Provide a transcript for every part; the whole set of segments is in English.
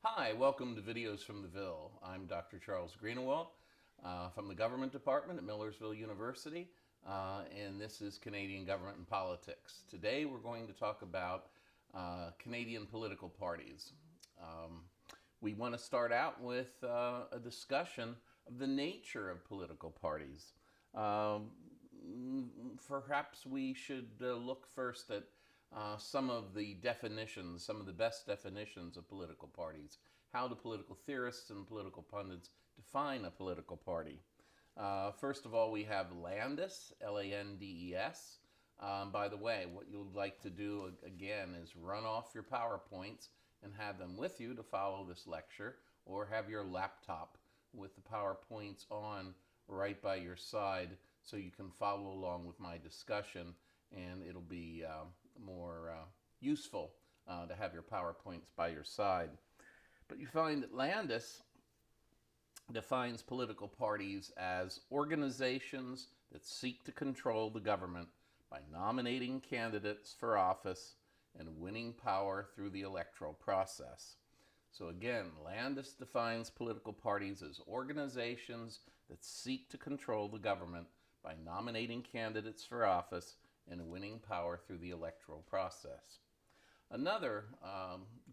Hi, welcome to Videos from the Ville. I'm Dr. Charles Greenawalt from the Government Department at Millersville University, and this is Canadian Government and Politics. Today we're going to talk about Canadian political parties. We want to start out with a discussion of the nature of political parties. Perhaps we should look first at some of the definitions, some of the best definitions of political parties. How do political theorists and political pundits define a political party? First of all, we have Landes, L-A-N-D-E-S. By the way, what you'd like to do again is run off your PowerPoints and have them with you to follow this lecture, or have your laptop with the PowerPoints on right by your side so you can follow along with my discussion, and it'll be more useful to have your PowerPoints by your side. But you find that Landes defines political parties as organizations that seek to control the government by nominating candidates for office and winning power through the electoral process. So again, Landes defines political parties as organizations that seek to control the government by nominating candidates for office and winning power through the electoral process. Another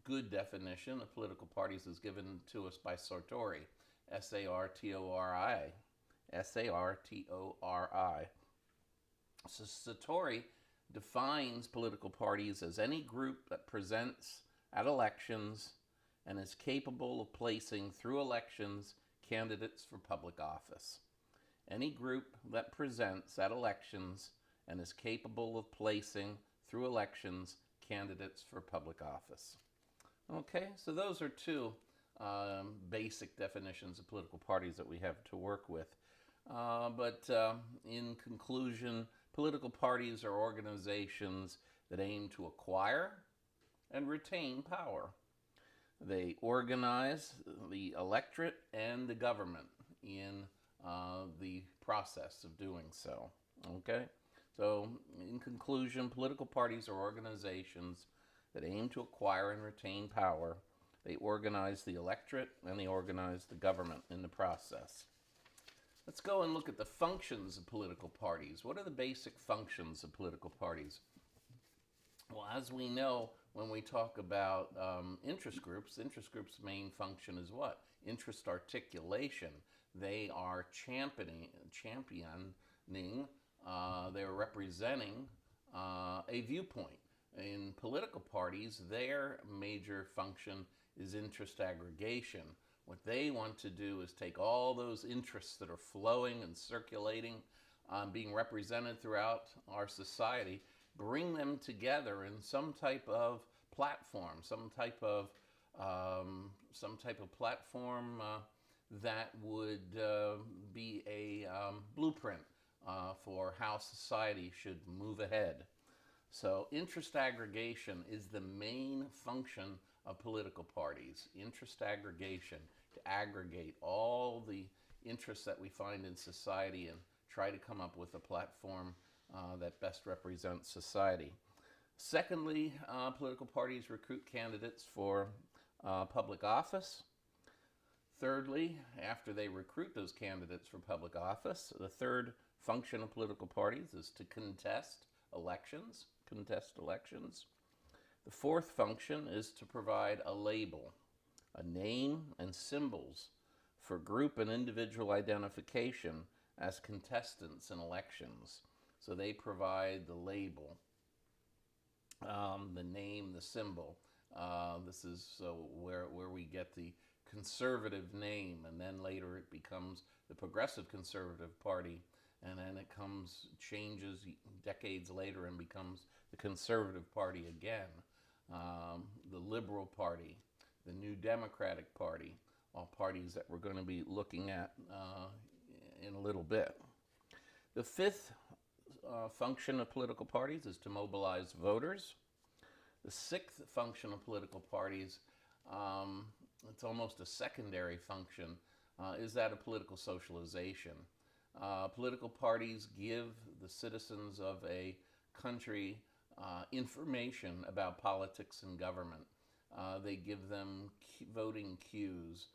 good definition of political parties is given to us by Sartori, S-A-R-T-O-R-I. S-A-R-T-O-R-I. So Sartori defines political parties as any group that presents at elections and is capable of placing through elections candidates for public office. Any group that presents at elections and is capable of placing through elections candidates for public office. Okay, so those are two basic definitions of political parties that we have to work with. But in conclusion, political parties are organizations that aim to acquire and retain power. They organize the electorate and the government in the process of doing so. Okay? So, in conclusion, political parties are organizations that aim to acquire and retain power. They organize the electorate and they organize the government in the process. Let's go and look at the functions of political parties. What are the basic functions of political parties? Well, as we know, when we talk about interest groups' main function is what? Interest articulation. They are championing they're representing a viewpoint. In political parties, their major function is interest aggregation. What they want to do is take all those interests that are flowing and circulating, being represented throughout our society, bring them together in some type of platform, some type of platform that would be a blueprint for how society should move ahead. So interest aggregation is the main function of political parties. Interest aggregation, to aggregate all the interests that we find in society and try to come up with a platform that best represents society. Secondly, political parties recruit candidates for public office. Thirdly, after they recruit those candidates for public office, the third function of political parties is to contest elections. The fourth function is to provide a label, a name and symbols for group and individual identification as contestants in elections. So they provide the label, the name, the symbol. This is where we get the conservative name, and then later it becomes the Progressive Conservative Party, and then it changes decades later and becomes the Conservative Party again, the Liberal Party, the New Democratic Party, all parties that we're going to be looking at in a little bit. The fifth function of political parties is to mobilize voters. The sixth function of political parties, it's almost a secondary function, is that of political socialization. Political parties give the citizens of a country information about politics and government. They give them voting cues.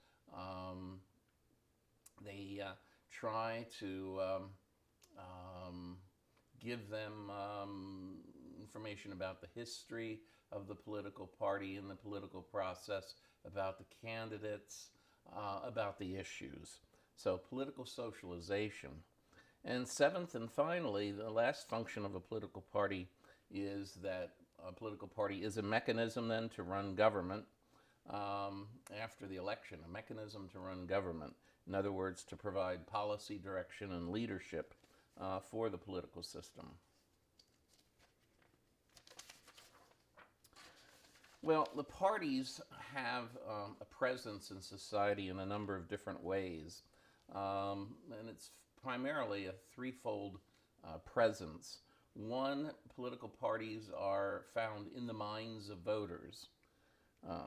They try to give them information about the history of the political party and the political process, about the candidates, about the issues. So political socialization. And seventh and finally, the last function of a political party is that a political party is a mechanism then to run government after the election, a mechanism to run government. In other words, to provide policy direction and leadership for the political system. Well, the parties have a presence in society in a number of different ways, and it's primarily a threefold presence. One, political parties are found in the minds of voters.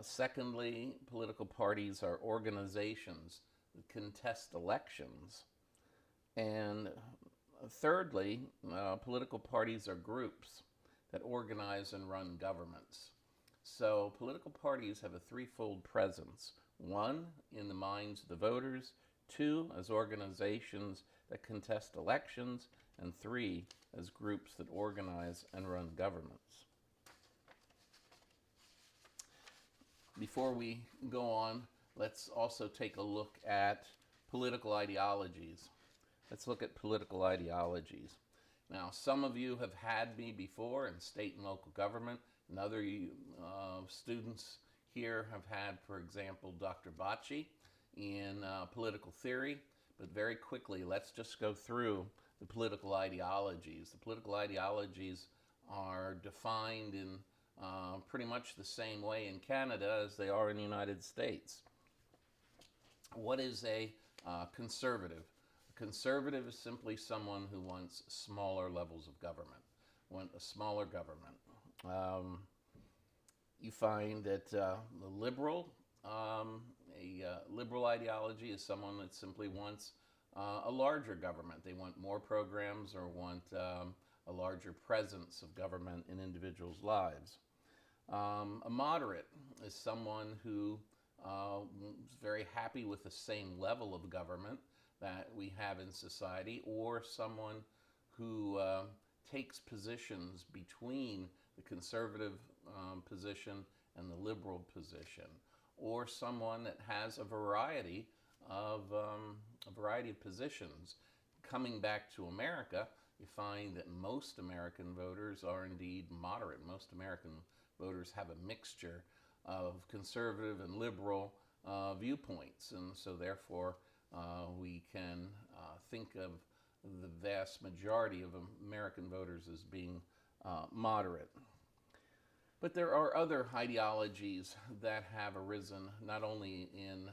Secondly, political parties are organizations that contest elections. And thirdly, political parties are groups that organize and run governments. So political parties have a threefold presence. One, in the minds of the voters. Two, as organizations that contest elections. And three, as groups that organize and run governments. Before we go on, let's also take a look at political ideologies. Let's look at political ideologies. Now, some of you have had me before in state and local government, and other students here have had, for example, Dr. Bocci in political theory. But very quickly, let's just go through the political ideologies. The political ideologies are defined in pretty much the same way in Canada as they are in the United States. What is a conservative? A conservative is simply someone who wants smaller levels of government, want a smaller government. You find that the liberal, liberal ideology is someone that simply wants a larger government. They want more programs or want a larger presence of government in individuals' lives. A moderate is someone who is very happy with the same level of government that we have in society, or someone who takes positions between the conservative position and the liberal position, or someone that has a variety of positions. Coming back to America, you find that most American voters are indeed moderate. Most American voters have a mixture of conservative and liberal viewpoints, and so therefore we can think of the vast majority of American voters as being moderate. But there are other ideologies that have arisen, not only in,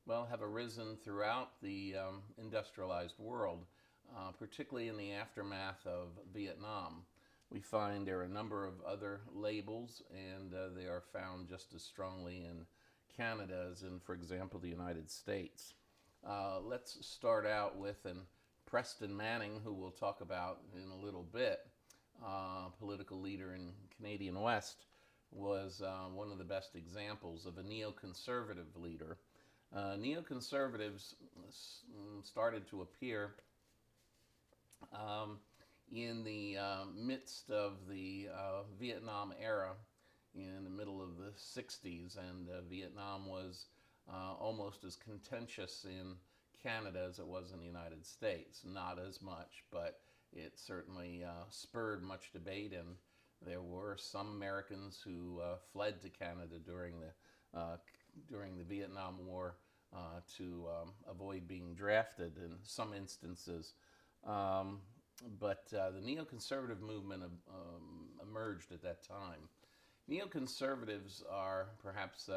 have arisen throughout the industrialized world, particularly in the aftermath of Vietnam. We find there are a number of other labels, and they are found just as strongly in Canada as in, for example, the United States. Let's start out with Preston Manning, who we'll talk about in a little bit. Political leader in Canadian West, was one of the best examples of a neoconservative leader. Neoconservatives started to appear in the midst of the Vietnam era in the middle of the 60s, and Vietnam was almost as contentious in Canada as it was in the United States. Not as much, but it certainly spurred much debate, and there were some Americans who fled to Canada during the Vietnam War to avoid being drafted in some instances. But the neoconservative movement emerged at that time. Neoconservatives are perhaps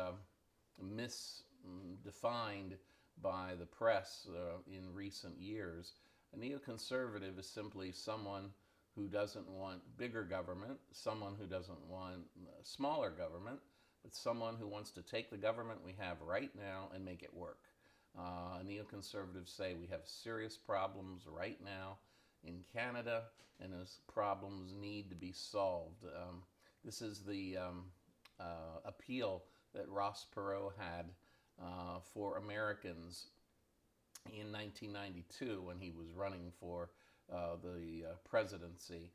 misdefined by the press in recent years. A neoconservative is simply someone who doesn't want bigger government, someone who doesn't want smaller government, but someone who wants to take the government we have right now and make it work. Neoconservatives say we have serious problems right now in Canada, and those problems need to be solved. This is the appeal that Ross Perot had for Americans in 1992 when he was running for the presidency.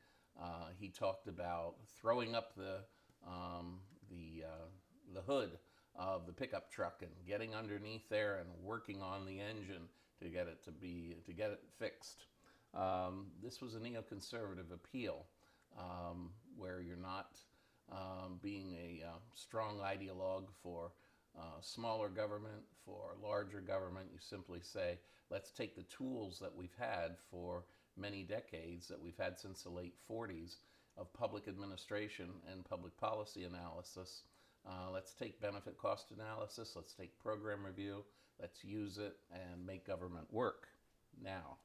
He talked about throwing up the hood of the pickup truck and getting underneath there and working on the engine to get it fixed. This was a neoconservative appeal where you're not being a strong ideologue for smaller government, for larger government. You simply say, let's take the tools that we've had for many decades, that we've had since the late 40s, of public administration and public policy analysis. Let's take benefit cost analysis, let's take program review, let's use it and make government work now.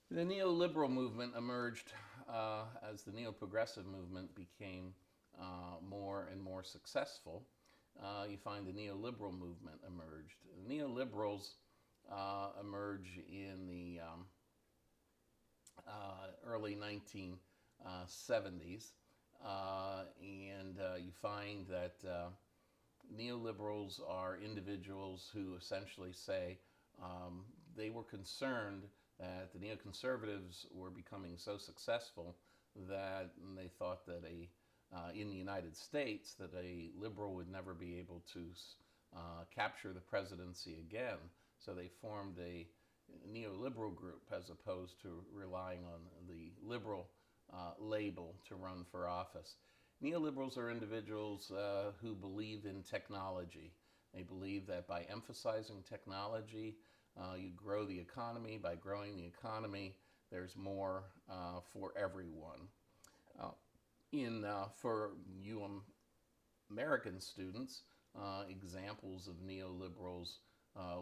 The neoliberal movement emerged as the neo-progressive movement became more and more successful. You find the neoliberal movement emerged. The neoliberals emerge in the early 1970s, and you find that neoliberals are individuals who essentially say they were concerned that the neoconservatives were becoming so successful that they thought that in the United States that a liberal would never be able to capture the presidency again. So they formed a neoliberal group as opposed to relying on the liberal label to run for office. Neoliberals are individuals who believe in technology. They believe that by emphasizing technology, you grow the economy. By growing the economy, there's more for everyone. For you American students, examples of neoliberals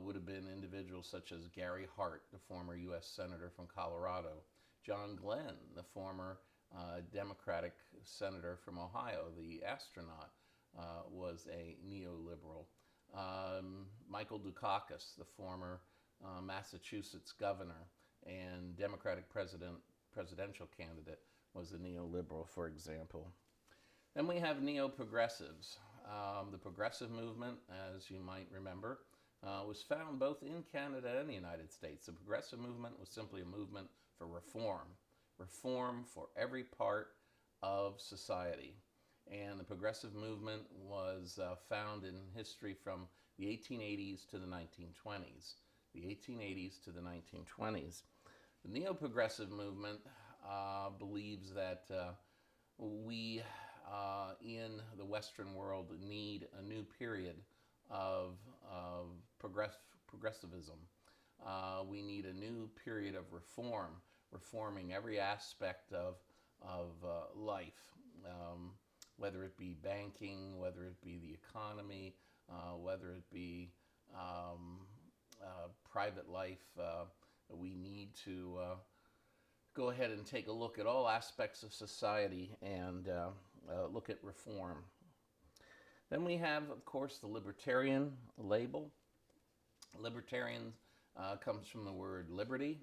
would have been individuals such as Gary Hart, the former U.S. Senator from Colorado, John Glenn, the former Democratic Senator from Ohio, the astronaut, was a neoliberal. Michael Dukakis, the former Massachusetts governor and Democratic presidential candidate, was a neoliberal, for example. Then we have neo-progressives. The progressive movement, as you might remember, was found both in Canada and the United States. The progressive movement was simply a movement for reform for every part of society. And the progressive movement was found in history from the 1880s to the 1920s. The 1880s to the 1920s. The neo-progressive movement believes that we in the Western world need a new period of progressivism. We need a new period of reforming every aspect of life, whether it be banking, whether it be the economy, whether it be private life. We need to go ahead and take a look at all aspects of society and look at reform. Then we have, of course, the libertarian label. Libertarian comes from the word liberty.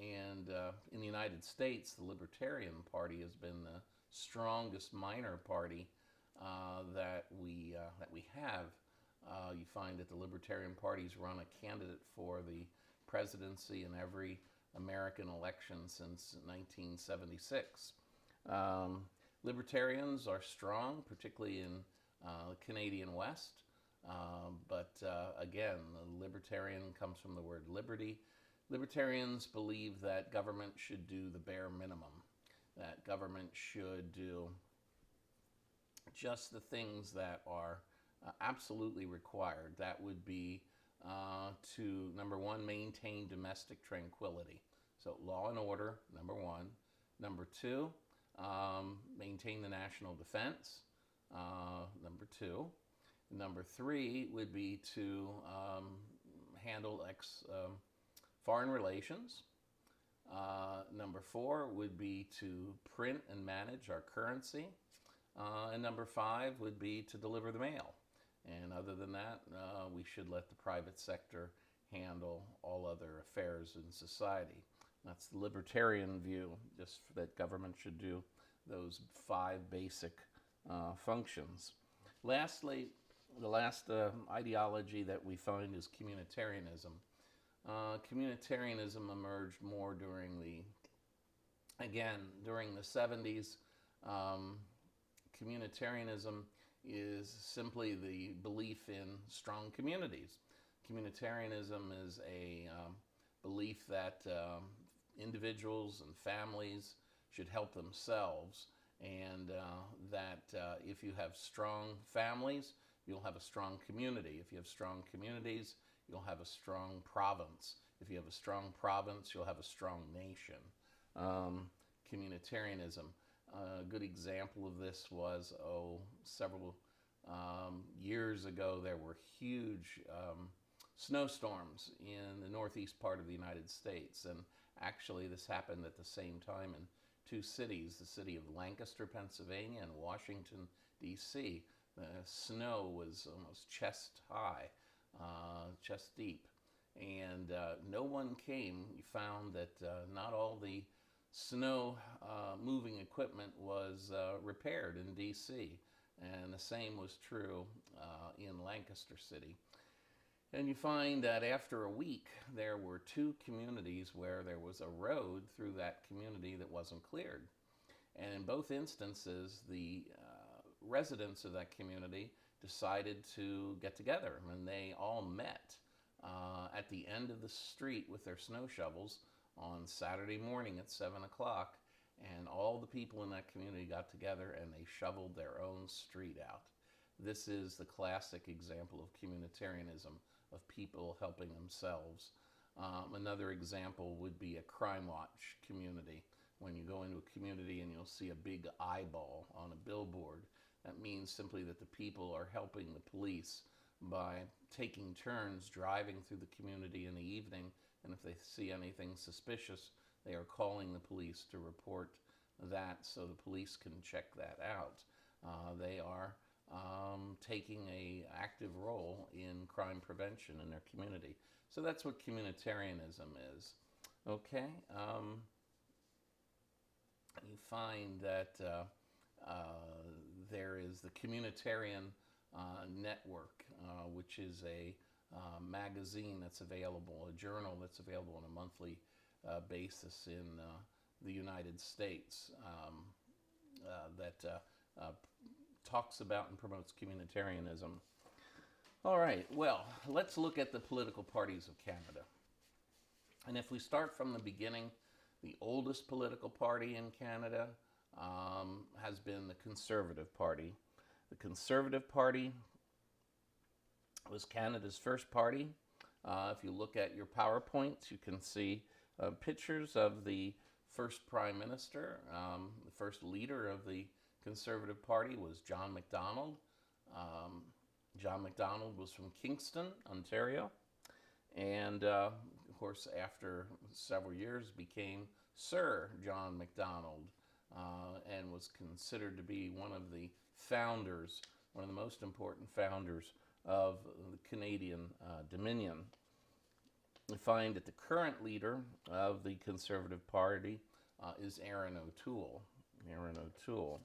And in the United States, the Libertarian Party has been the strongest minor party that we have. You find that the Libertarian parties run a candidate for the presidency in every American election since 1976. Libertarians are strong, particularly in the Canadian West. But again, the libertarian comes from the word liberty. Libertarians believe that government should do the bare minimum, that government should do just the things that are absolutely required. That would be to, number one, maintain domestic tranquility. So law and order, number one. Number two, maintain the national defense, number two. Number three would be to handle foreign relations. Number four would be to print and manage our currency. And number five would be to deliver the mail. And other than that, we should let the private sector handle all other affairs in society. That's the libertarian view, just that government should do those five basic functions. Lastly, the last ideology that we find is communitarianism. Communitarianism emerged more during the 70s. Communitarianism is simply the belief in strong communities. Communitarianism is a belief that individuals and families should help themselves, and that if you have strong families, you'll have a strong community. If you have strong communities, you'll have a strong province. If you have a strong province, you'll have a strong nation. Communitarianism. A good example of this was, several years ago, there were huge snowstorms in the northeast part of the United States. And actually, this happened at the same time in two cities, the city of Lancaster, Pennsylvania, and Washington, D.C. The snow was almost chest high, chest deep. And no one came. We found that not all the snow moving equipment was repaired in D.C. And the same was true in Lancaster City. And you find that after a week, there were two communities where there was a road through that community that wasn't cleared. And in both instances, the residents of that community decided to get together, and they all met at the end of the street with their snow shovels on Saturday morning at 7 o'clock, and all the people in that community got together and they shoveled their own street out. This is the classic example of communitarianism, of people helping themselves. Another example would be a crime watch community. When you go into a community and you'll see a big eyeball on a billboard, that means simply that the people are helping the police by taking turns driving through the community in the evening, and if they see anything suspicious, they are calling the police to report that so the police can check that out. They are taking an active role in crime prevention in their community. So that's what communitarianism is. Okay? You find that there is the Communitarian Network, which is a magazine that's available, a journal that's available on a monthly basis in the United States that talks about and promotes communitarianism. All right, well, let's look at the political parties of Canada. And if we start from the beginning, the oldest political party in Canada has been the Conservative Party. The Conservative Party was Canada's first party. If you look at your PowerPoints, you can see pictures of the first Prime Minister. The first leader of the Conservative Party was John Macdonald. John Macdonald was from Kingston, Ontario, and of course after several years became Sir John Macdonald, and was considered to be one of the founders, one of the most important founders of the Canadian Dominion. We find that the current leader of the Conservative Party is Erin O'Toole. Erin O'Toole.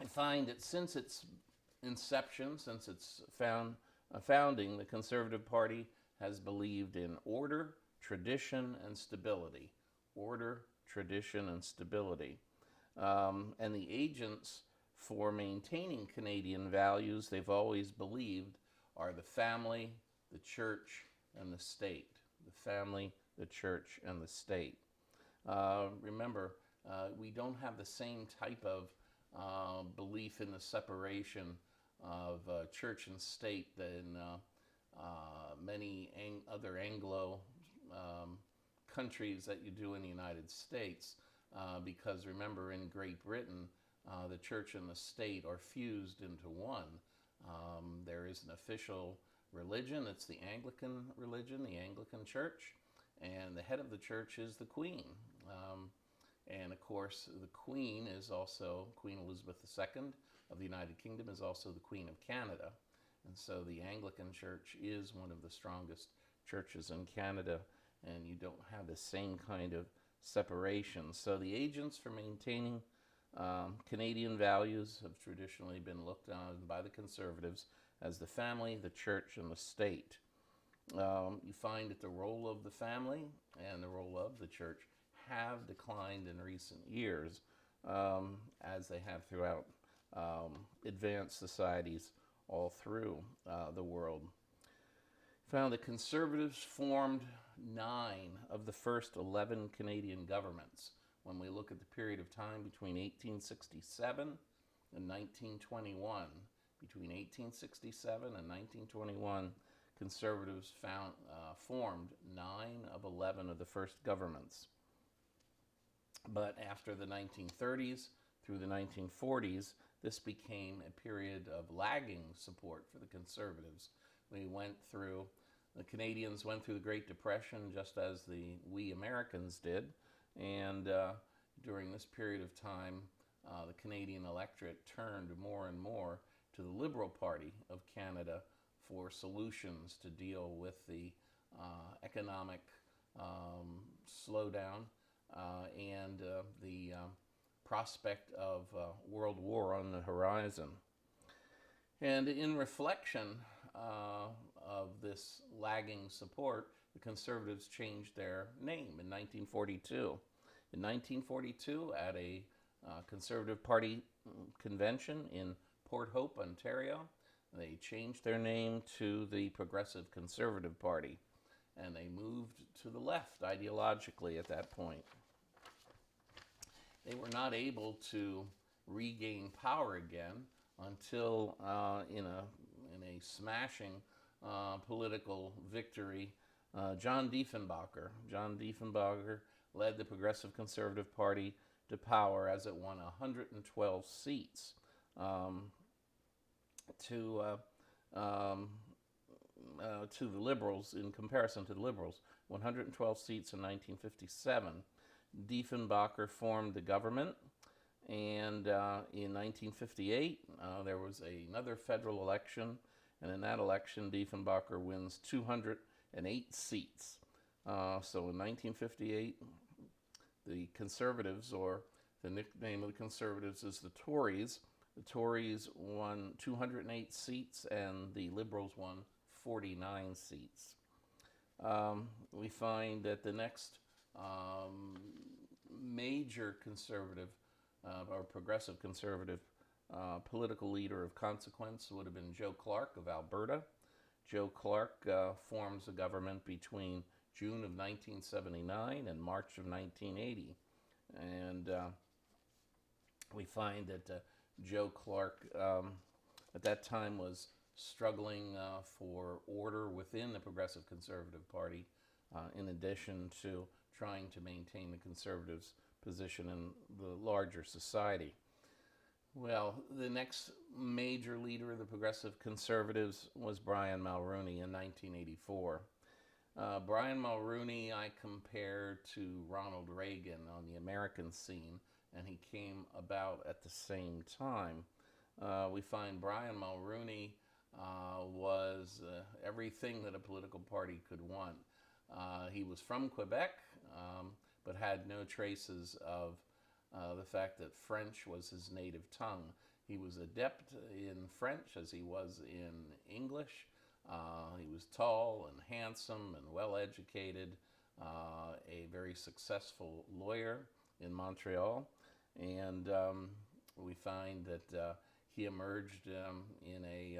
I find that since its inception, since its founding, the Conservative Party has believed in order, tradition, and stability. Order, tradition, and stability. And the agents for maintaining Canadian values they've always believed are the family, the church, and the state. The family, the church, and the state. Remember, we don't have the same type of belief in the separation of church and state than many other Anglo countries that you do in the United States, because remember, in Great Britain, the church and the state are fused into one. There is an official religion. It's the Anglican religion, the Anglican Church, and the head of the church is the Queen. And of course, the Queen is also, Queen Elizabeth II of the United Kingdom is also the Queen of Canada. And so the Anglican Church is one of the strongest churches in Canada, and you don't have the same kind of separation. So the agents for maintaining Canadian values have traditionally been looked on by the Conservatives as the family, the church, and the state. You find that the role of the family and the role of the church have declined in recent years, as they have throughout advanced societies all through the world. Found that Conservatives formed 9 of the first 11 Canadian governments. When we look at the period of time between 1867 and 1921, between 1867 and 1921, Conservatives formed 9 of 11 of the first governments. But after the 1930s through the 1940s, this became a period of lagging support for the Conservatives. The Canadians went through the Great Depression just as we Americans did, and during this period of time, the Canadian electorate turned more and more to the Liberal Party of Canada for solutions to deal with the economic slowdown and the prospect of World War on the horizon. And in reflection of this lagging support, the Conservatives changed their name in 1942. In 1942, at a Conservative Party convention in Port Hope, Ontario, they changed their name to the Progressive Conservative Party, and they moved to the left ideologically at that point. They were not able to regain power again until in a smashing political victory, John Diefenbacher led the Progressive Conservative Party to power as it won 112 seats to the Liberals. In comparison to the Liberals, 112 seats in 1957. Diefenbacher formed the government, and in 1958 there was another federal election, and in that election Diefenbacher wins 208 seats. So in 1958, the Conservatives, or the nickname of the Conservatives is the Tories, won 208 seats and the Liberals won 49 seats. We find that the next major conservative or progressive conservative political leader of consequence would have been Joe Clark of Alberta. Joe Clark forms a government between June of 1979 and March of 1980. And we find that Joe Clark at that time was struggling for order within the Progressive Conservative Party, in addition to trying to maintain the Conservatives' position in the larger society. Well, the next major leader of the Progressive Conservatives was Brian Mulrooney in 1984. Brian Mulrooney I compare to Ronald Reagan on the American scene, and he came about at the same time. We find Brian Mulrooney was everything that a political party could want. He was from Quebec, but had no traces of the fact that French was his native tongue. He was adept in French as he was in English. He was tall and handsome and well-educated, a very successful lawyer in Montreal, and we find that he emerged in a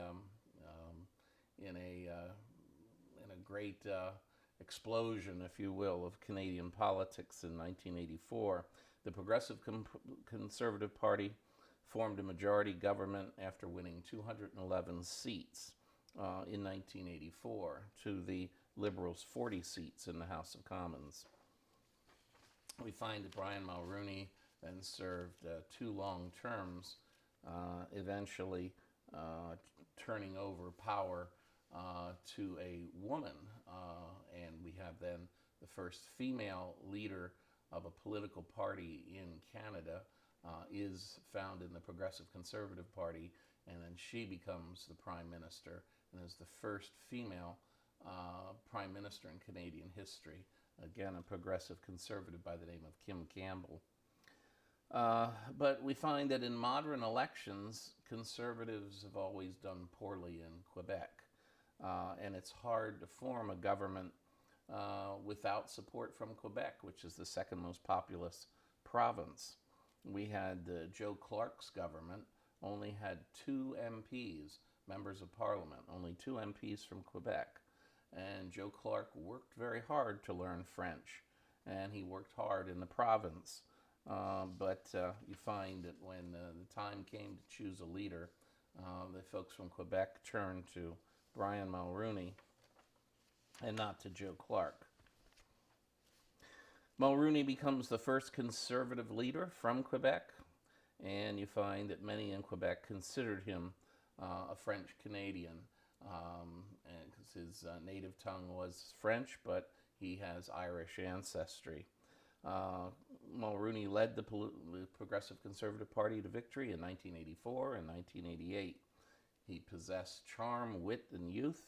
great explosion, if you will, of Canadian politics in 1984. The Progressive Conservative Party formed a majority government after winning 211 seats in 1984 to the Liberals' 40 seats in the House of Commons. We find that Brian Mulrooney then served 2 long terms, eventually turning over power to a woman, and we have then the first female leader of a political party in Canada is found in the Progressive Conservative Party, and then she becomes the Prime Minister and is the first female Prime Minister in Canadian history. Again, a progressive conservative by the name of Kim Campbell. But we find that in modern elections, conservatives have always done poorly in Quebec. And it's hard to form a government without support from Quebec, which is the second most populous province. We had Joe Clark's government only had 2 MPs, members of parliament, only 2 MPs from Quebec. And Joe Clark worked very hard to learn French, and he worked hard in the province. But you find that when the time came to choose a leader, the folks from Quebec turned to Brian Mulrooney and not to Joe Clark. Mulrooney becomes the first conservative leader from Quebec, and you find that many in Quebec considered him a French Canadian, because his native tongue was French, but he has Irish ancestry. Mulrooney led the Progressive Conservative Party to victory in 1984 and 1988. He possessed charm, wit, and youth,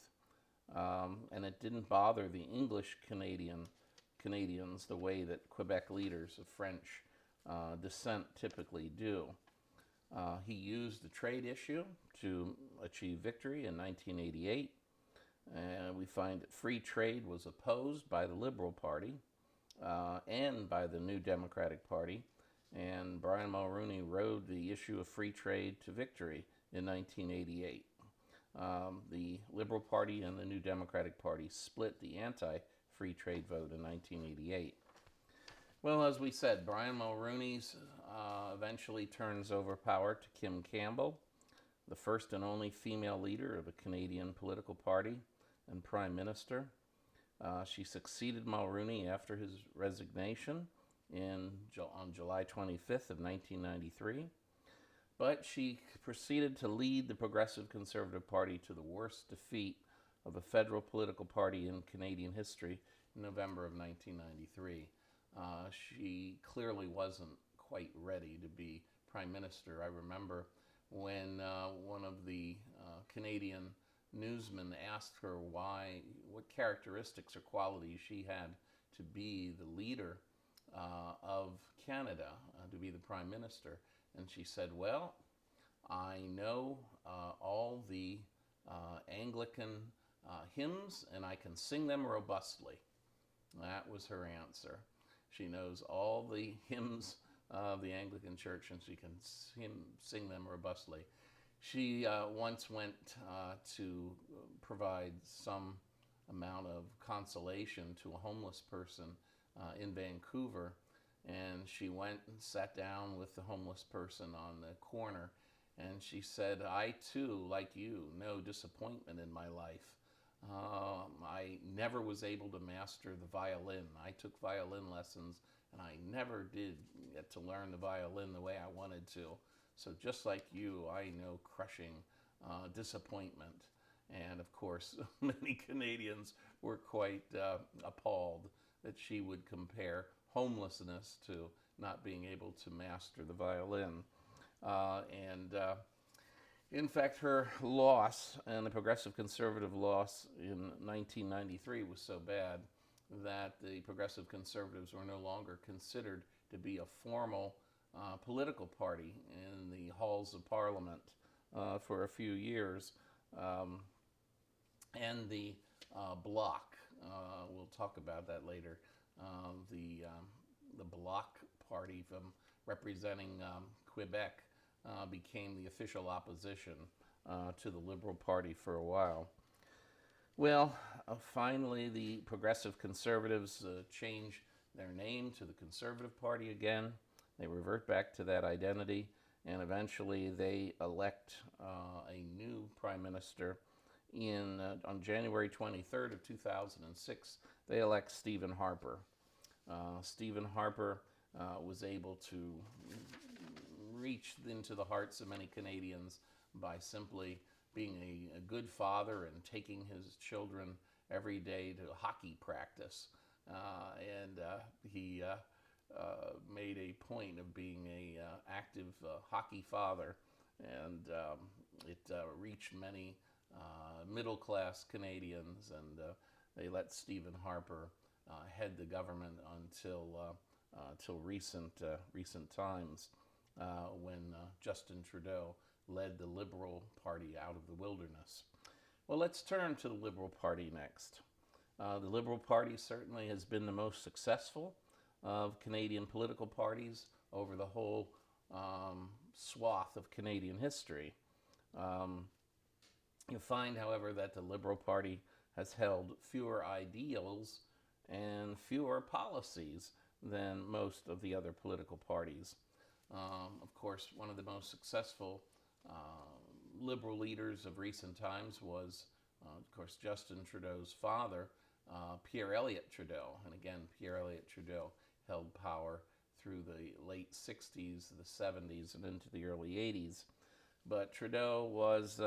and it didn't bother the English Canadians the way that Quebec leaders of French descent typically do. He used the trade issue to achieve victory in 1988. We find that free trade was opposed by the Liberal Party and by the New Democratic Party, and Brian Mulrooney rode the issue of free trade to victory in 1988. The Liberal Party and the New Democratic Party split the anti-free trade vote in 1988. Well, as we said, Brian Mulrooney eventually turns over power to Kim Campbell, the first and only female leader of a Canadian political party and Prime Minister. She succeeded Mulrooney after his resignation on July 25th of 1993. But she proceeded to lead the Progressive Conservative Party to the worst defeat of a federal political party in Canadian history in November of 1993. She clearly wasn't quite ready to be Prime Minister. I remember when one of the Canadian newsmen asked her what characteristics or qualities she had to be the leader of Canada, to be the Prime Minister. And she said, well, I know all the Anglican hymns and I can sing them robustly. That was her answer. She knows all the hymns of the Anglican Church and she can sing them robustly. She once went to provide some amount of consolation to a homeless person in Vancouver, and she went and sat down with the homeless person on the corner, and she said, I too, like you, know disappointment in my life. I never was able to master the violin. I took violin lessons, and I never did get to learn the violin the way I wanted to. So just like you, I know crushing disappointment. And of course, many Canadians were quite appalled that she would compare homelessness to not being able to master the violin. In fact, her loss, and the Progressive Conservative loss in 1993, was so bad that the Progressive Conservatives were no longer considered to be a formal political party in the halls of Parliament for a few years. And the Bloc, we'll talk about that later, the Bloc party from representing Quebec became the official opposition to the Liberal Party for a while. Well, finally the Progressive Conservatives change their name to the Conservative Party again. They revert back to that identity, and eventually they elect a new Prime Minister on January 23rd of 2006. They elect Stephen Harper. Stephen Harper was able to reach into the hearts of many Canadians by simply being a good father and taking his children every day to hockey practice. He made a point of being a active hockey father, and it reached many middle-class Canadians, and they let Stephen Harper head the government until till recent times, when Justin Trudeau led the Liberal Party out of the wilderness. Well, let's turn to the Liberal Party next. The Liberal Party certainly has been the most successful of Canadian political parties over the whole swath of Canadian history. You find, however, that the Liberal Party has held fewer ideals and fewer policies than most of the other political parties. Of course, one of the most successful Liberal leaders of recent times was, of course, Justin Trudeau's father, Pierre Elliott Trudeau. And again, Pierre Elliott Trudeau held power through the late 60s, the 70s, and into the early 80s. But Trudeau was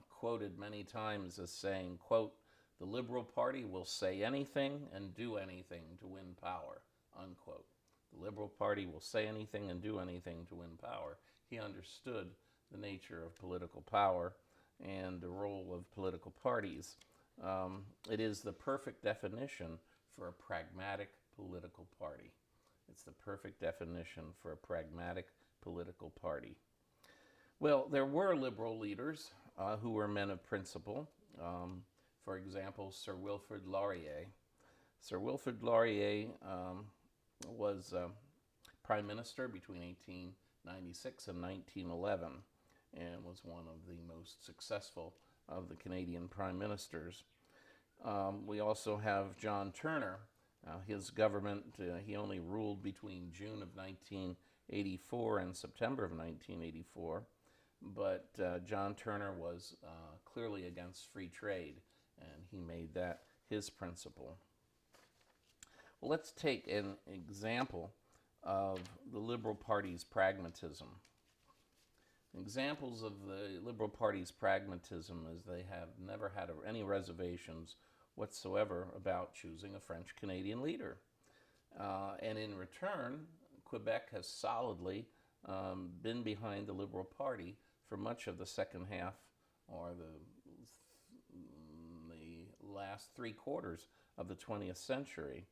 quoted many times as saying, quote, "The Liberal Party will say anything and do anything to win power," unquote. The Liberal Party will say anything and do anything to win power. He understood the nature of political power and the role of political parties. It is the perfect definition for a pragmatic political party. It's the perfect definition for a pragmatic political party. Well, there were Liberal leaders who were men of principle. For example, Sir Wilfrid Laurier. Sir Wilfrid Laurier was Prime Minister between 1896 and 1911 and was one of the most successful of the Canadian Prime Ministers. We also have John Turner. His government, he only ruled between June of 1984 and September of 1984. But John Turner was clearly against free trade, and he made that his principle. Well, let's take an example of the Liberal Party's pragmatism. Examples of the Liberal Party's pragmatism is they have never had any reservations whatsoever about choosing a French-Canadian leader. And in return, Quebec has solidly been behind the Liberal Party for much of the second half, or the last 3/4 of the 20th century.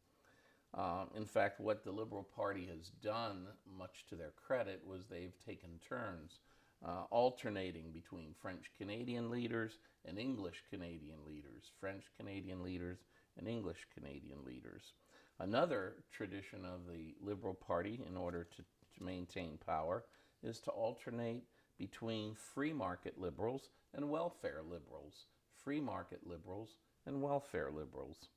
In fact, what the Liberal Party has done, much to their credit, was they've taken turns alternating between French-Canadian leaders and English-Canadian leaders, French-Canadian leaders and English-Canadian leaders. Another tradition of the Liberal Party, in order to maintain power, is to alternate between free market liberals and welfare liberals, free market liberals and welfare liberals.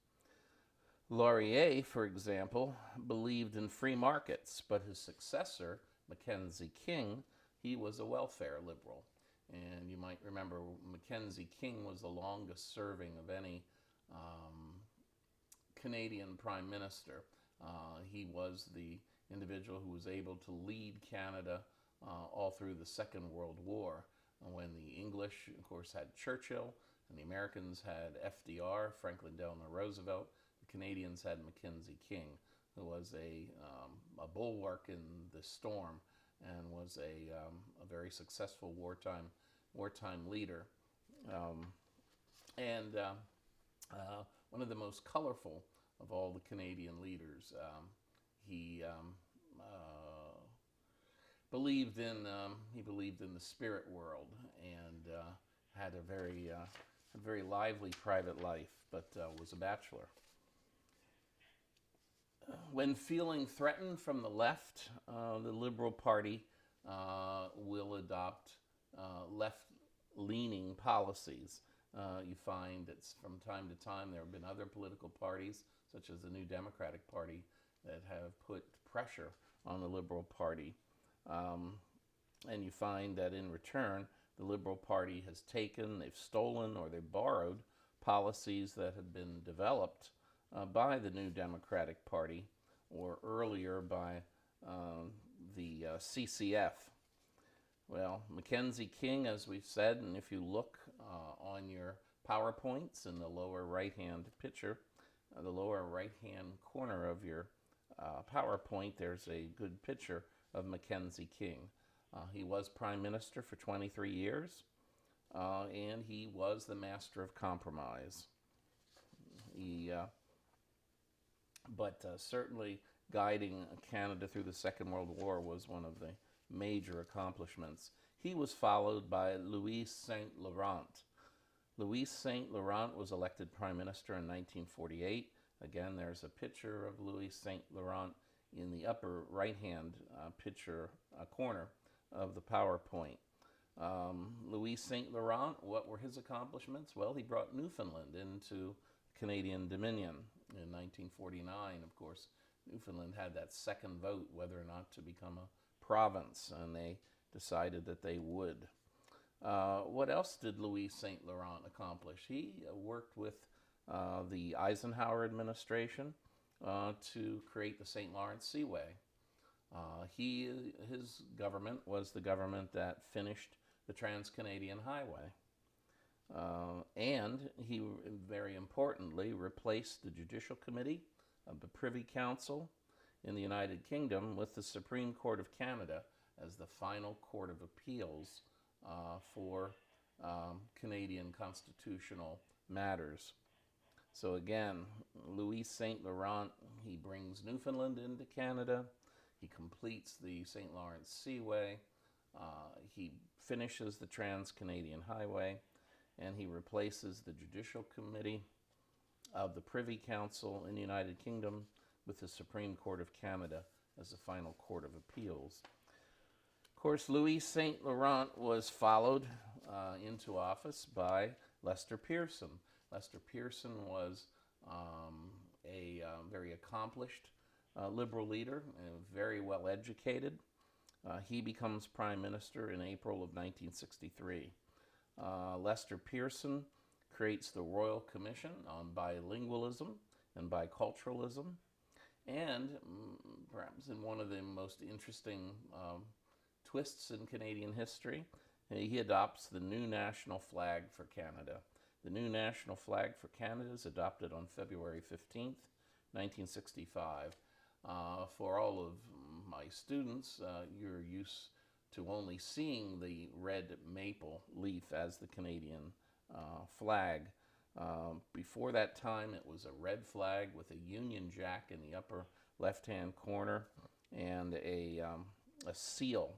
Laurier, for example, believed in free markets, but his successor, Mackenzie King, he was a welfare liberal. And you might remember Mackenzie King was the longest serving of any Canadian Prime Minister. He was the individual who was able to lead Canada all through the Second World War, when the English, of course, had Churchill, and the Americans had FDR, Franklin Delano Roosevelt. The Canadians had Mackenzie King, who was a bulwark in the storm and was a very successful wartime leader, and one of the most colorful of all the Canadian leaders. He believed in the spirit world and had a very lively private life, but was a bachelor. When feeling threatened from the left, the Liberal Party will adopt left-leaning policies. You find that from time to time there have been other political parties, such as the New Democratic Party, that have put pressure on the Liberal Party. And you find that in return, the Liberal Party has taken, they've stolen, or they've borrowed policies that had been developed by the New Democratic Party, or earlier by the CCF. Well, Mackenzie King, as we've said, and if you look on your PowerPoints in the lower right-hand picture, the lower right-hand corner of your PowerPoint, there's a good picture of Mackenzie King. He was Prime Minister for 23 years, and he was the master of compromise. But certainly guiding Canada through the Second World War was one of the major accomplishments. He was followed by Louis Saint Laurent. Louis Saint Laurent was elected Prime Minister in 1948. Again, there's a picture of Louis Saint Laurent in the upper right-hand picture corner of the PowerPoint. Louis Saint Laurent, what were his accomplishments? Well, he brought Newfoundland into Canadian Dominion in 1949. Of course, Newfoundland had that second vote whether or not to become a province, and they decided that they would. What else did Louis Saint Laurent accomplish? He worked with the Eisenhower administration to create the St. Lawrence Seaway. His government was the government that finished the Trans-Canadian Highway. And he, very importantly, replaced the Judicial Committee of the Privy Council in the United Kingdom with the Supreme Court of Canada as the final court of appeals for Canadian constitutional matters. So again, Louis Saint Laurent, he brings Newfoundland into Canada, he completes the St. Lawrence Seaway, he finishes the Trans-Canadian Highway, and he replaces the Judicial Committee of the Privy Council in the United Kingdom with the Supreme Court of Canada as the final court of appeals. Of course, Louis Saint Laurent was followed into office by Lester Pearson. Lester Pearson was a very accomplished Liberal leader, very well educated. He becomes Prime Minister in April of 1963. Lester Pearson creates the Royal Commission on Bilingualism and Biculturalism, and perhaps in one of the most interesting twists in Canadian history, he adopts the new national flag for Canada. The new national flag for Canada is adopted on February 15th, 1965. For all of my students, you're used to only seeing the red maple leaf as the Canadian flag. Before that time, it was a red flag with a Union Jack in the upper left-hand corner and a seal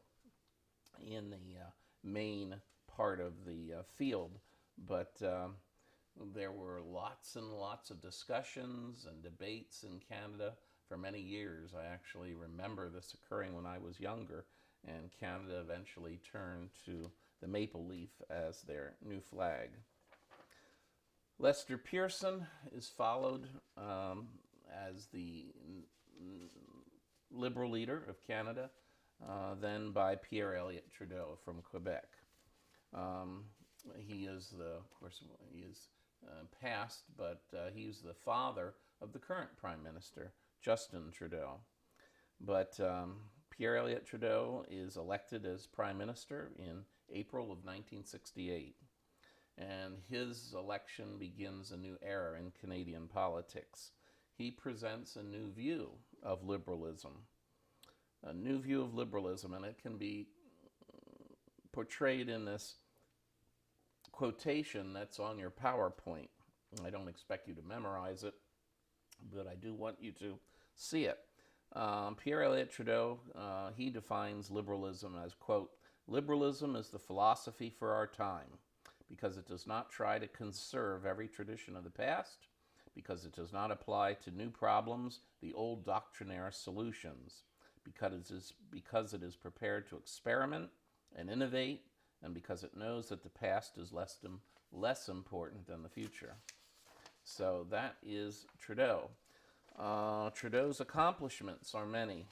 in the main part of the field. But there were lots and lots of discussions and debates in Canada for many years. I actually remember this occurring when I was younger, and Canada eventually turned to the maple leaf as their new flag. Lester Pearson is followed as the Liberal leader of Canada, then by Pierre Elliott Trudeau from Quebec. He is passed, but he's the father of the current Prime Minister, Justin Trudeau. But Pierre Elliott Trudeau is elected as Prime Minister in April of 1968. And his election begins a new era in Canadian politics. He presents a new view of liberalism. A new view of liberalism, and it can be portrayed in this quotation that's on your PowerPoint. I don't expect you to memorize it, but I do want you to see it. Pierre Elliott Trudeau, he defines liberalism as, quote, "Liberalism is the philosophy for our time, because it does not try to conserve every tradition of the past, because it does not apply to new problems the old doctrinaire solutions, because it is prepared to experiment and innovate, and because it knows that the past is less important than the future." So that is Trudeau. Trudeau's accomplishments are many.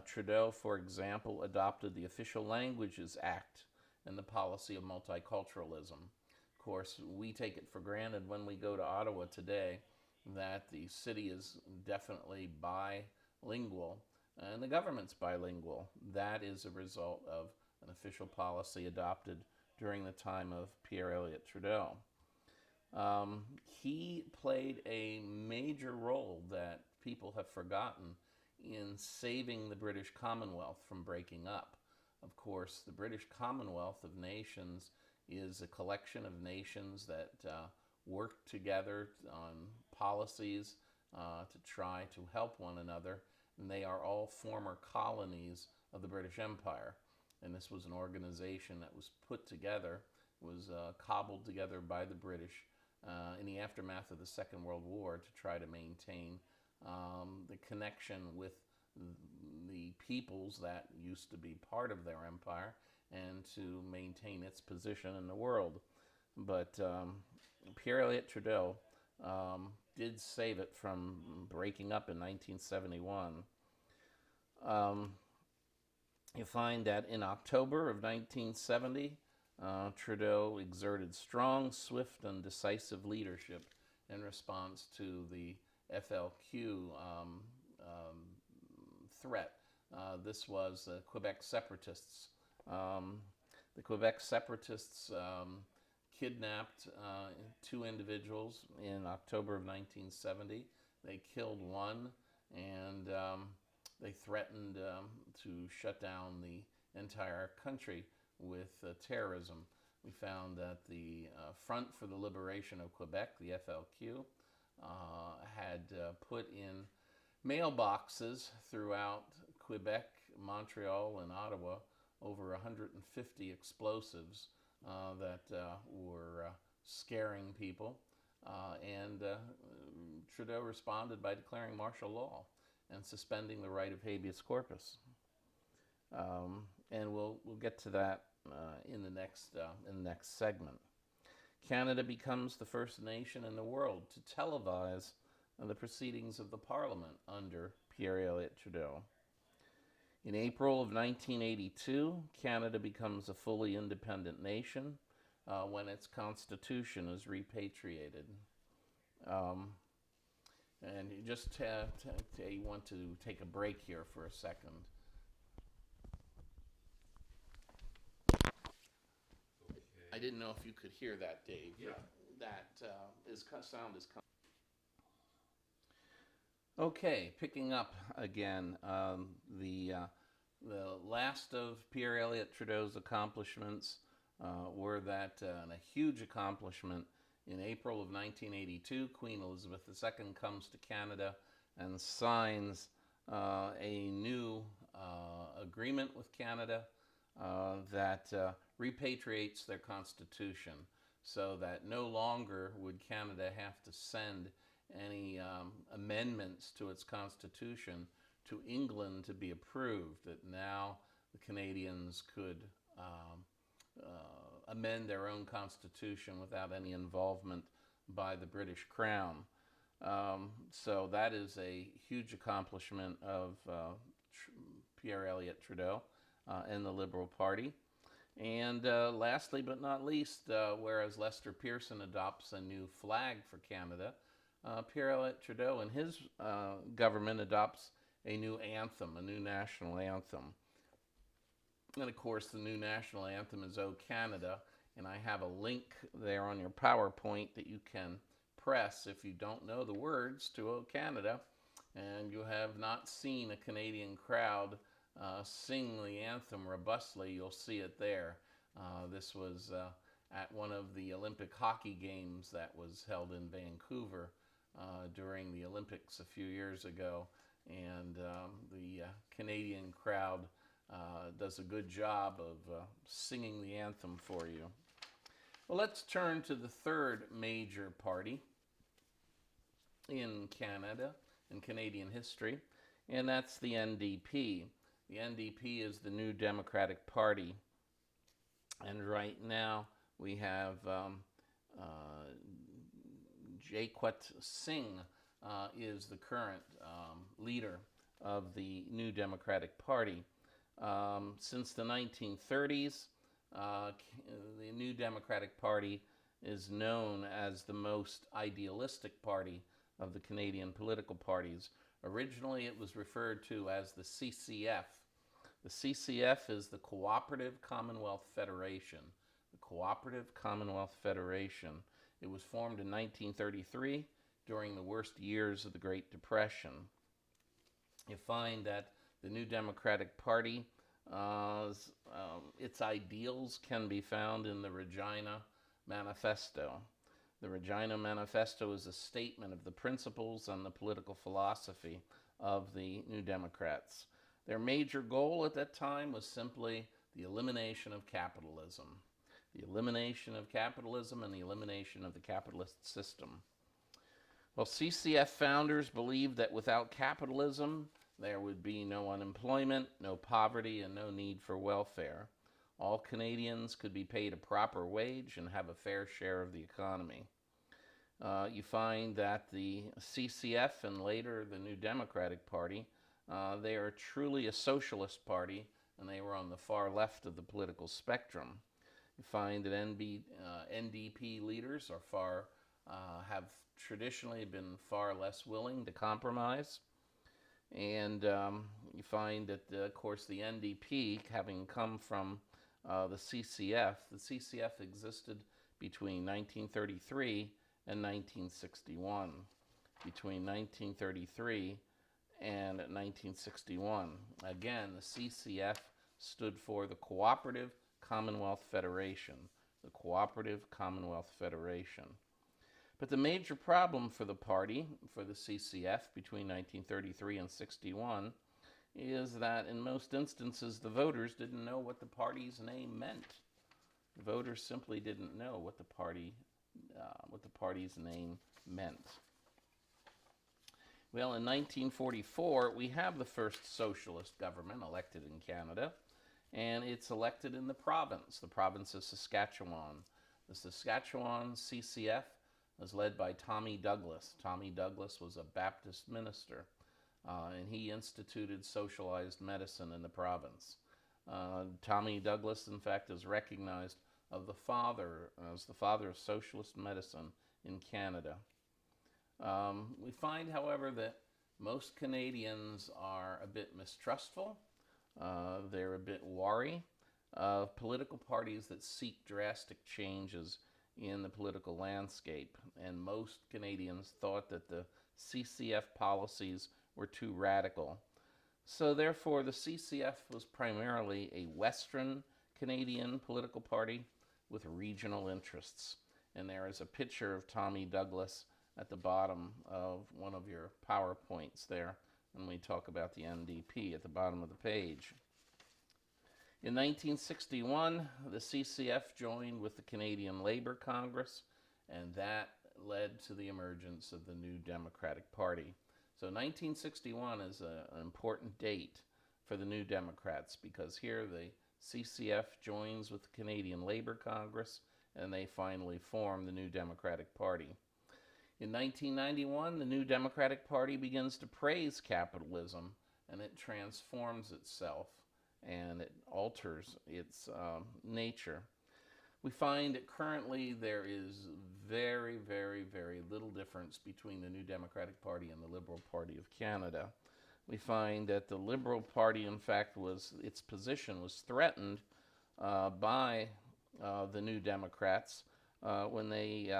Trudeau, for example, adopted the Official Languages Act and the policy of multiculturalism. Of course, we take it for granted when we go to Ottawa today that the city is definitely bilingual and the government's bilingual. That is a result of an official policy adopted during the time of Pierre Elliott Trudeau. He played a major role that people have forgotten in saving the British Commonwealth from breaking up. Of course, the British Commonwealth of Nations is a collection of nations that work together on policies to try to help one another. and they are all former colonies of the British Empire. And this was an organization that was put together, was cobbled together by the British in the aftermath of the Second World War to try to maintain the connection with the peoples that used to be part of their empire and to maintain its position in the world. But Pierre Elliott Trudeau did save it from breaking up in 1971. You find that in October of 1970, Trudeau exerted strong, swift, and decisive leadership in response to the FLQ threat. This was the Quebec separatists. The Quebec separatists kidnapped two individuals in October of 1970. They killed one, and they threatened to shut down the entire country with terrorism. We found that the Front for the Liberation of Quebec, the FLQ, had put in mailboxes throughout Quebec, Montreal, and Ottawa over 150 explosives that were scaring people. And Trudeau responded by declaring martial law and suspending the right of habeas corpus. And we'll get to that in the next segment. Canada becomes the first nation in the world to televise the proceedings of the Parliament under Pierre Elliott Trudeau. In April of 1982, Canada becomes a fully independent nation when its constitution is repatriated. And you just you want to take a break here for a second. Okay. I didn't know if you could hear that, Dave. Yeah. That sound is coming. Okay, picking up again, the last of Pierre Elliott Trudeau's accomplishments were that, and a huge accomplishment, in April of 1982, Queen Elizabeth II comes to Canada and signs a new agreement with Canada that repatriates their constitution, so that no longer would Canada have to send any amendments to its constitution to England to be approved, that now the Canadians could amend their own constitution without any involvement by the British Crown. So that is a huge accomplishment of Pierre Elliott Trudeau and the Liberal Party. And lastly but not least, whereas Lester Pearson adopts a new flag for Canada, Pierre Elliott Trudeau and his government adopts a new anthem, a new national anthem. And of course, the new national anthem is O Canada, and I have a link there on your PowerPoint that you can press if you don't know the words to O Canada, and you have not seen a Canadian crowd sing the anthem robustly. You'll see it there. This was at one of the Olympic hockey games that was held in Vancouver during the Olympics a few years ago, and the Canadian crowd does a good job of singing the anthem for you. Well, let's turn to the third major party in Canada, in Canadian history, and that's the NDP. The NDP is the New Democratic Party, and right now we have Jagmeet Singh is the current leader of the New Democratic Party. Since the 1930s, the New Democratic Party is known as the most idealistic party of the Canadian political parties. Originally, it was referred to as the CCF. The CCF is the Cooperative Commonwealth Federation. The Cooperative Commonwealth Federation. It was formed in 1933 during the worst years of the Great Depression. You find that the New Democratic Party, its ideals can be found in the Regina Manifesto. The Regina Manifesto is a statement of the principles and the political philosophy of the New Democrats. Their major goal at that time was simply the elimination of capitalism. The elimination of capitalism and the elimination of the capitalist system. Well, CCF founders believed that without capitalism, there would be no unemployment, no poverty, and no need for welfare. All Canadians could be paid a proper wage and have a fair share of the economy. You find that the CCF and later the New Democratic Party, they are truly a socialist party, and they were on the far left of the political spectrum. You find that NDP leaders have traditionally been far less willing to compromise. And you find that, of course, the NDP, having come from the CCF existed between 1933 and 1961. Between 1933 and 1961. Again, the CCF stood for the Cooperative Commonwealth Federation. The Cooperative Commonwealth Federation. But the major problem for the party, for the CCF, between 1933 and 61, is that in most instances the voters didn't know what the party's name meant. The voters simply didn't know what the party's name meant. Well, in 1944, we have the first socialist government elected in Canada, and it's elected in the province of Saskatchewan. The Saskatchewan Ccf was led by Tommy Douglas. Tommy Douglas was a Baptist minister, and he instituted socialized medicine in the province. Tommy Douglas, in fact, is recognized as the father of socialist medicine in Canada. We find, however, that most Canadians are a bit mistrustful. They're a bit wary of political parties that seek drastic changes in the political landscape, and most Canadians thought that the CCF policies were too radical. So therefore, the CCF was primarily a Western Canadian political party with regional interests. And there is a picture of Tommy Douglas at the bottom of one of your PowerPoints there when we talk about the NDP at the bottom of the page. In 1961, the CCF joined with the Canadian Labour Congress, and that led to the emergence of the New Democratic Party. So 1961 is an important date for the New Democrats, because here the CCF joins with the Canadian Labour Congress, and they finally form the New Democratic Party. In 1991, the New Democratic Party begins to praise capitalism, and it transforms itself, and it alters its nature. We find that currently there is very, very, very little difference between the New Democratic Party and the Liberal Party of Canada. We find that the Liberal Party, in fact, its position was threatened by the New Democrats when they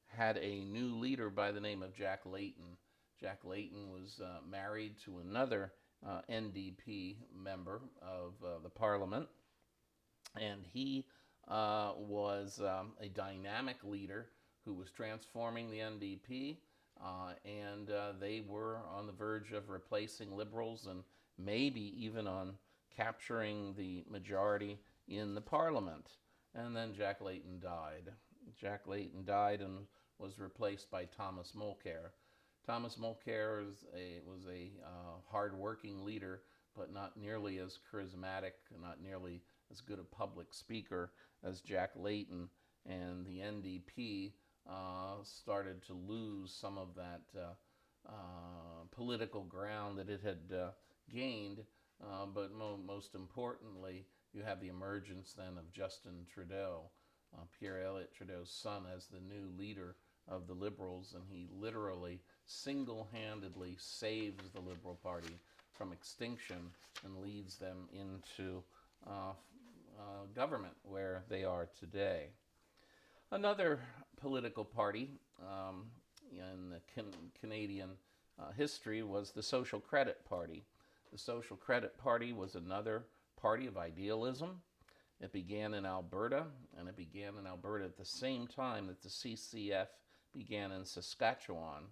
had a new leader by the name of Jack Layton. Jack Layton was married to another NDP member of the Parliament, and he was a dynamic leader who was transforming the NDP, and they were on the verge of replacing Liberals and maybe even on capturing the majority in the Parliament. And then Jack Layton died. Jack Layton died and was replaced by Thomas Mulcair. Thomas Mulcair was a hard-working leader, but not nearly as charismatic, not nearly as good a public speaker as Jack Layton, and the NDP started to lose some of that political ground that it had gained, but most importantly, you have the emergence then of Justin Trudeau, Pierre Elliott Trudeau's son, as the new leader of the Liberals, and he literally single-handedly saves the Liberal Party from extinction and leads them into government where they are today. Another political party in the Canadian history was the Social Credit Party. The Social Credit Party was another party of idealism. It began in Alberta, and it began in Alberta at the same time that the CCF began in Saskatchewan.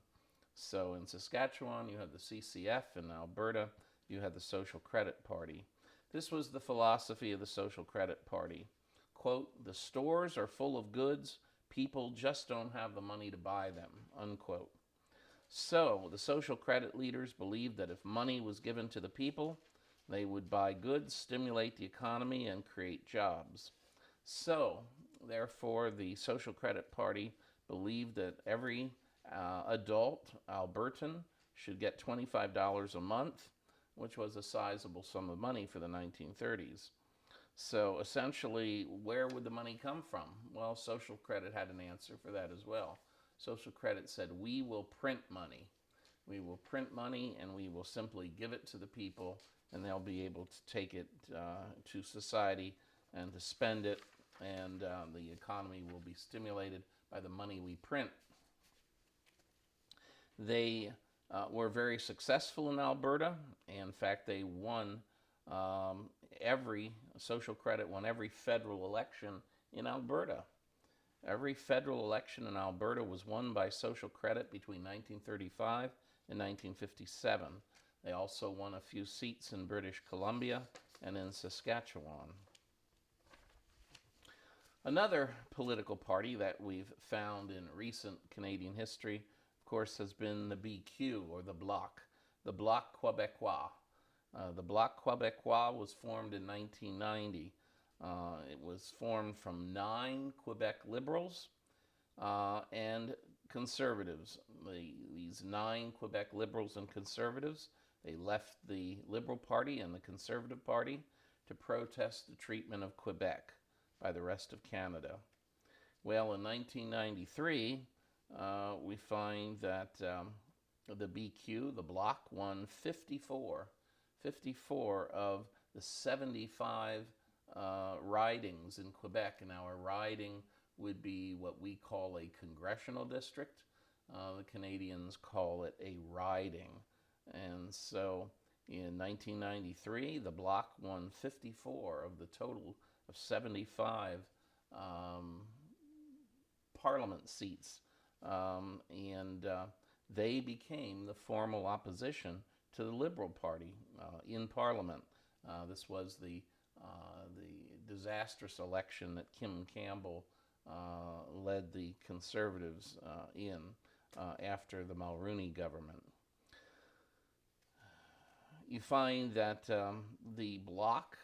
So in Saskatchewan, you had the CCF. In Alberta, you had the Social Credit Party. This was the philosophy of the Social Credit Party. Quote, "The stores are full of goods, people just don't have the money to buy them," unquote. So the social credit leaders believed that if money was given to the people, they would buy goods, stimulate the economy, and create jobs. So, therefore, the Social Credit Party believed that every adult Albertan should get $25 a month, which was a sizable sum of money for the 1930s. So essentially, where would the money come from? Well, social credit had an answer for that as well. Social credit said, we will print money. We will print money and we will simply give it to the people, and they'll be able to take it to society and to spend it, and the economy will be stimulated by the money we print. They were very successful in Alberta. In fact, they won every social credit won every federal election in Alberta. Every federal election in Alberta was won by social credit between 1935 and 1957. They also won a few seats in British Columbia and in Saskatchewan. Another political party that we've found in recent Canadian history, of course, has been the BQ, or the Bloc, the Bloc Quebecois. The Bloc Quebecois was formed in 1990. It was formed from 9 Quebec Liberals and Conservatives. These 9 Quebec Liberals and Conservatives, they left the Liberal Party and the Conservative Party to protest the treatment of Quebec by the rest of Canada. Well, in 1993, we find that the BQ, the Bloc, won 54 of the 75 ridings in Quebec. And our riding would be what we call a congressional district. The Canadians call it a riding. And so in 1993, the Bloc won 54 of the total of 75 parliament seats. And they became the formal opposition to the Liberal Party in Parliament. This was the disastrous election that Campbell led the Conservatives in after the Mulrooney government. You find that the Bloc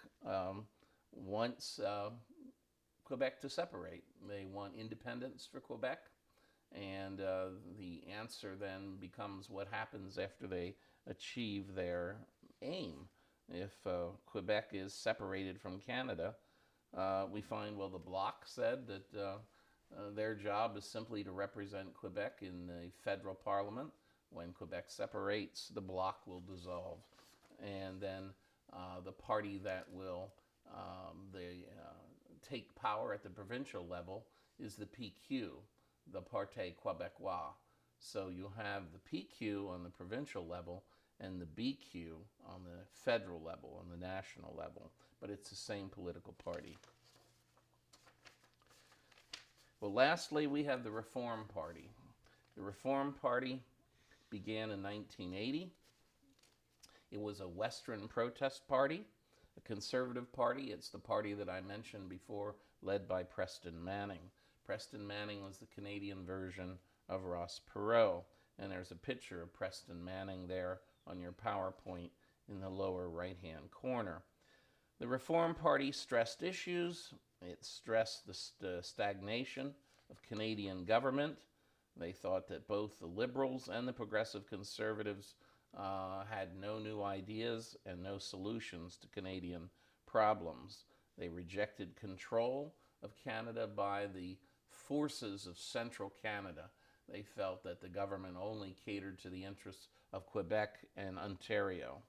wants Quebec to separate. They want independence for Quebec, and the answer then becomes what happens after they achieve their aim. If Quebec is separated from Canada, we find, well, the Bloc said that their job is simply to represent Quebec in the federal parliament. When Quebec separates, the Bloc will dissolve. And then the party that will take power at the provincial level is the PQ, the Parti Québécois. So you have the PQ on the provincial level and the BQ on the federal level, on the national level. But it's the same political party. Well, lastly, we have the Reform Party. The Reform Party began in 1980. It was a Western protest party, a conservative party. It's the party that I mentioned before, led by Preston Manning. Preston Manning was the Canadian version of Ross Perot. And there's a picture of Preston Manning there on your PowerPoint in the lower right-hand corner. The Reform Party stressed issues. It stressed the stagnation of Canadian government. They thought that both the Liberals and the Progressive Conservatives had no new ideas and no solutions to Canadian problems. They rejected control of Canada by the forces of central Canada. They felt that the government only catered to the interests of Quebec and Ontario.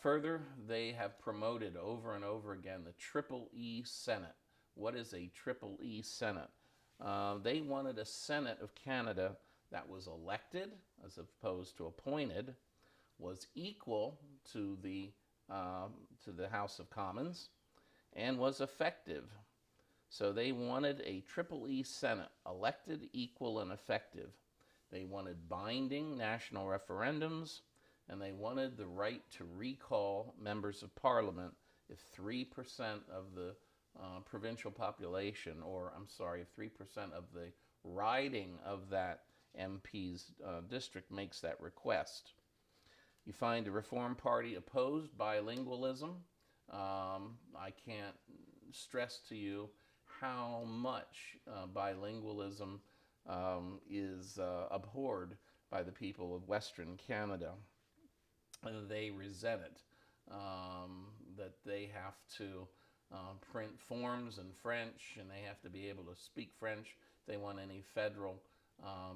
Further, they have promoted over and over again the Triple E Senate. What is a Triple E Senate? They wanted a Senate of Canada that was elected, as opposed to appointed, was equal to the House of Commons, and was effective. So they wanted a Triple E Senate, elected, equal, and effective. They wanted binding national referendums, and they wanted the right to recall members of parliament if 3% of the provincial population, or I'm sorry, if 3% of the riding of that MP's district makes that request. You find the Reform Party opposed bilingualism. I can't stress to you how much bilingualism is abhorred by the people of Western Canada. They resent it, that they have to print forms in French, and they have to be able to speak French if they want any federal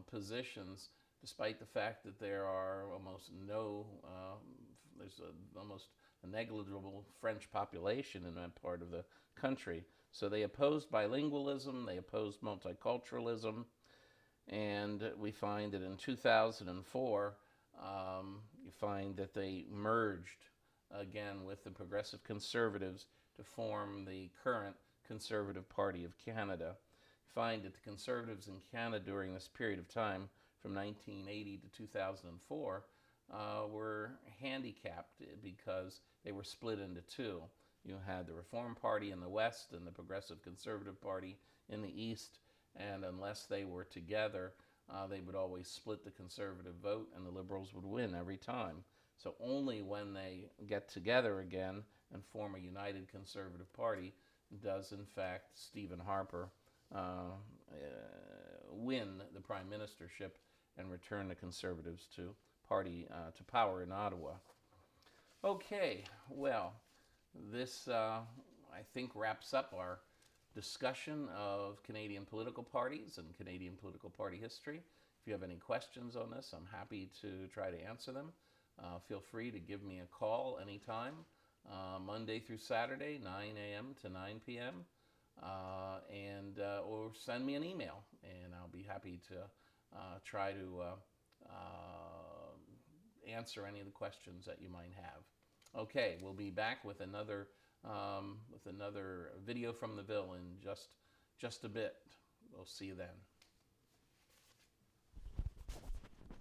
positions, despite the fact that there are almost almost a negligible French population in that part of the country. So they opposed bilingualism, they opposed multiculturalism, and we find that in 2004, you find that they merged again with the Progressive Conservatives to form the current Conservative Party of Canada. You find that the Conservatives in Canada during this period of time, from 1980 to 2004, were handicapped because they were split into two. You had the Reform Party in the West and the Progressive Conservative Party in the East, and unless they were together, they would always split the Conservative vote, and the Liberals would win every time. So only when they get together again and form a united Conservative Party does, in fact, Stephen Harper win the prime ministership and return the Conservatives to power in Ottawa. Okay, well, this I think wraps up our discussion of Canadian political parties and Canadian political party history. If you have any questions on this, I'm happy to try to answer them. Feel free to give me a call anytime, Monday through Saturday, 9 a.m. to 9 p.m., or send me an email, and I'll be happy to try to answer any of the questions that you might have. Okay, we'll be back with another video from the Ville in just a bit. We'll see you then.